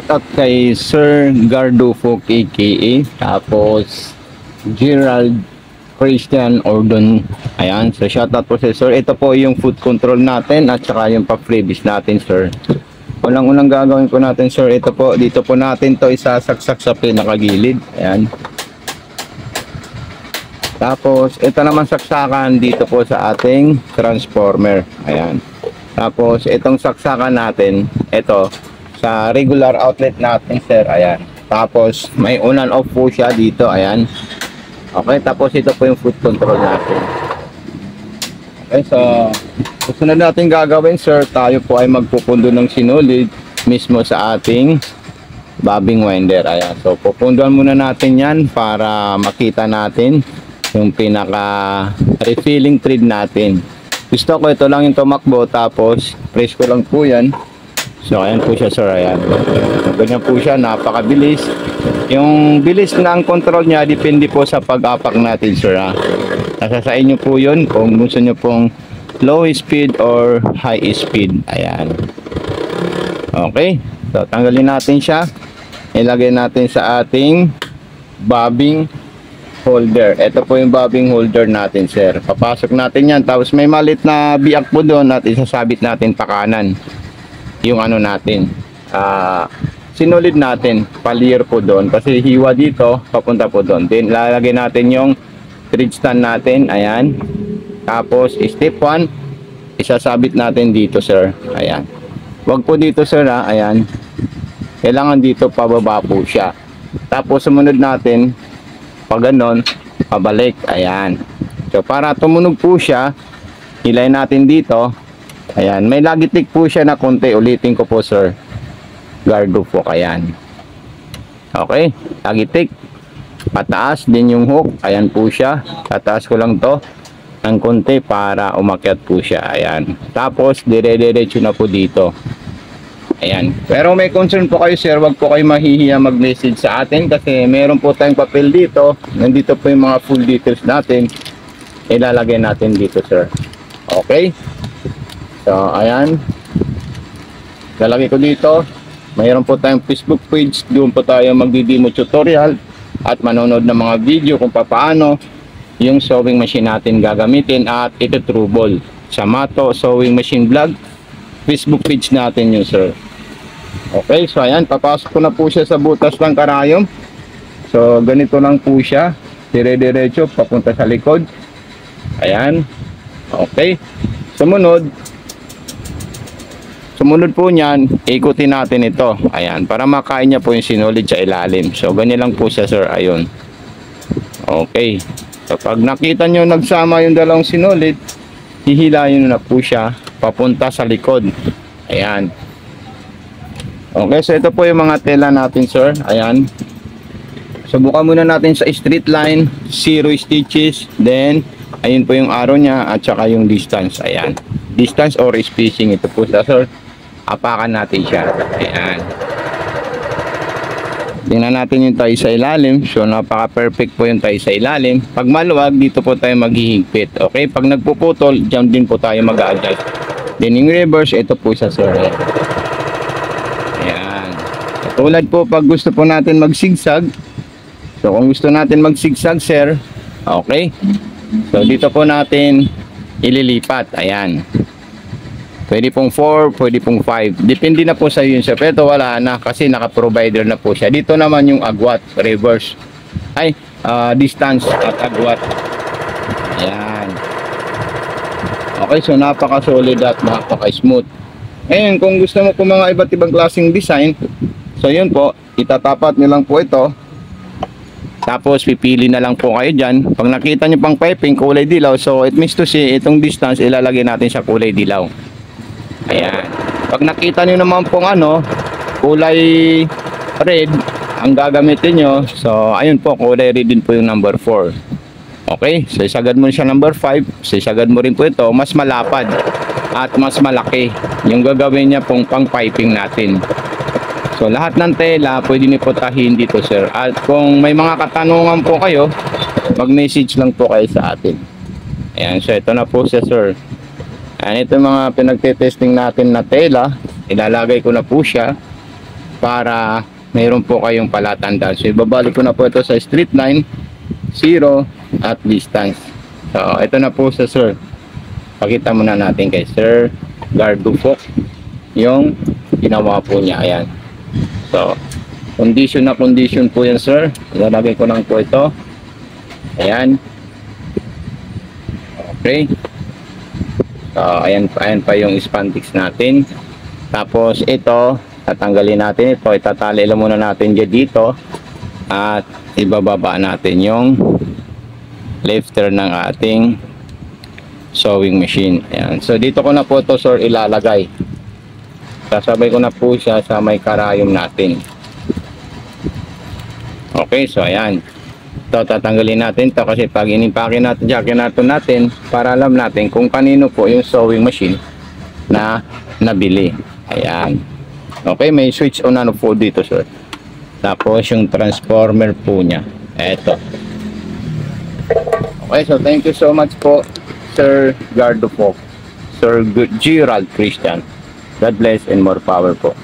At kay Sir Gardufo aka tapos Gerald Christian Ordon. Ayan, so shoutout po sa Sir. Ito po yung food control natin at saka yung pa-freebies natin, Sir. Unang-unang gagawin po natin, Sir, ito po, dito po natin to isasaksak sa pinakagilid. Ayan. Tapos ito naman saksakan dito po sa ating transformer. Ayan. Tapos itong saksakan natin, ito sa regular outlet natin, Sir. Ayan. Tapos may on and off po siya dito. Ayan. Okay, tapos ito po yung food control natin. Okay, so susunod natin gagawin, Sir, tayo po ay magpupundo ng sinulid mismo sa ating bobbing winder. Ayan, so pupunduan muna natin yan para makita natin yung pinaka refilling thread natin. Gusto ko ito lang yung tumakbo, tapos press ko lang po yan. So ayan po siya, Sir. Ayan, so, ganyan po siya, napakabilis. Yung bilis ng control niya depende po sa pag-apak natin, Sir, ha? Nasa sa inyo po yun kung gusto nyo pong low speed or high speed. Ayan. Okay, so tanggalin natin siya, ilagay natin sa ating bobbing holder. Ito po yung bobbing holder natin, Sir. Papasok natin yan, tapos may malit na biyak po doon at isasabit natin pa kanan yung ano natin, sinulid natin, palier po doon kasi hiwa dito, papunta po doon. Then lalagay natin yung thread stand natin. Ayan. Tapos step 1, isasabit natin dito, Sir. Ayan. Wag po dito, Sir, ha? Ayan. Kailangan dito pababa po siya. Tapos sumunod natin pag ganon, pabalik. Ayan. So para tumunog po siya, hilayin natin dito. Ayan, may lagitik po siya na konti. Ulitin ko po, Sir. Gardufo. Ayan. Okay, lagitik. Pataas din yung hook. Ayan po siya. Tataas ko lang to ng konti para umakyat po siya. Ayan. Tapos dire-diretso na po dito. Ayan. Pero may concern po kayo, Sir, wag po kayo mahihiya mag-message sa atin kasi meron po tayong papel dito. Nandito po yung mga full details natin. Ilalagay natin dito, Sir. Okay. So ayan, lalagay ko dito. Mayroon po tayong Facebook page, doon po tayo magdi-demo tutorial at manonood ng mga video kung paano yung sewing machine natin gagamitin at ito trouble sa Mato Sewing Machine Vlog Facebook page natin yun, Sir. Okay, so ayan, papasok ko na po siya sa butas ng karayom. So ganito lang po siya, dire-diretso papunta sa likod. Ayan. Okay, Sumunod po niyan, ikutin natin ito. Ayan, para makain niya po yung sinulid sa ilalim. So, ganyan lang po siya, Sir. Ayun. Okay. So, pag nakita nyo nagsama yung dalawang sinulid, hihilayin na po siya papunta sa likod. Ayan. Okay, so ito po yung mga tela natin, Sir. Ayan. Subukan muna natin sa straight line, 0 stitches. Then, ayun po yung arrow niya at saka yung distance. Ayan. Distance or spacing. Ito po siya, Sir. Apakan natin siya. Ayan. Tingnan natin yung tayo sa ilalim. So napaka-perfect po yung tayo sa ilalim. Pag maluwag, dito po tayo maghihigpit. Okay? Pag nagpuputol, dyan din po tayo mag-adjust. Then yung reverse, ito po siya, Sir. Ayan. Katulad po pag gusto po natin magsigsag. So kung gusto natin magsigsag, Sir. Okay? So dito po natin ililipat. Ayan. Pwede pong 4, pwede pong 5. Depende na po sa yun, Sir. Pero wala na kasi naka-provider na po siya. Dito naman yung agwat, reverse. Ay, distance at agwat. Ayan. Okay, so napaka-solid at napaka-smooth. Ngayon, kung gusto mo po mga iba't ibang klaseng design, so yun po, itatapat nyo lang po ito. Tapos pipili na lang po kayo dyan. Pag nakita nyo pang piping kulay dilaw, so it means to say itong distance ilalagay natin sa kulay dilaw. Ayan. Pag nakita nyo naman pong kulay red ang gagamitin nyo, so ayun po, kulay red din po yung number 4. Okay, so isagad mo siya number 5, so isagad mo rin po ito, mas malapad at mas malaki yung gagawin niya pong pang piping natin. So lahat ng tela pwede niyo po tahin dito, Sir. At kung may mga katanungan po kayo, mag-message lang po kayo sa atin. Ayan, so ito na po siya, Sir. Ayan, ito mga pinagte-testing natin na tela. Ilalagay ko na po siya. para mayroon po kayong palatandaan. So ibabalik ko na po ito sa straight line, 0 at distance. So ito na po sa sir. Pakita muna natin kay Sir Gardufok yung ginawa po niya. Ayan. So condition na condition po yan sir. Ilalagay ko lang po ito. Ayan. Okay. So ayan pa yung spandex natin. Tapos ito tatanggalin natin ito, itatali lang muna natin dito at ibababa natin yung lifter ng ating sewing machine. Ayan. So dito ko na po ito sir ilalagay. Sasabay ko na po siya sa may karayom natin. Okay, so ayan. Ito tatanggalin natin ito kasi pag inimpake natin natin para alam natin kung kanino po yung sewing machine na nabili. Ayan. Okay, may switch on ano po dito sir. Tapos yung transformer po niya. Eto. Okay, so thank you so much po Sir Gardufok, Sir Gerald Christian. God bless and more power po.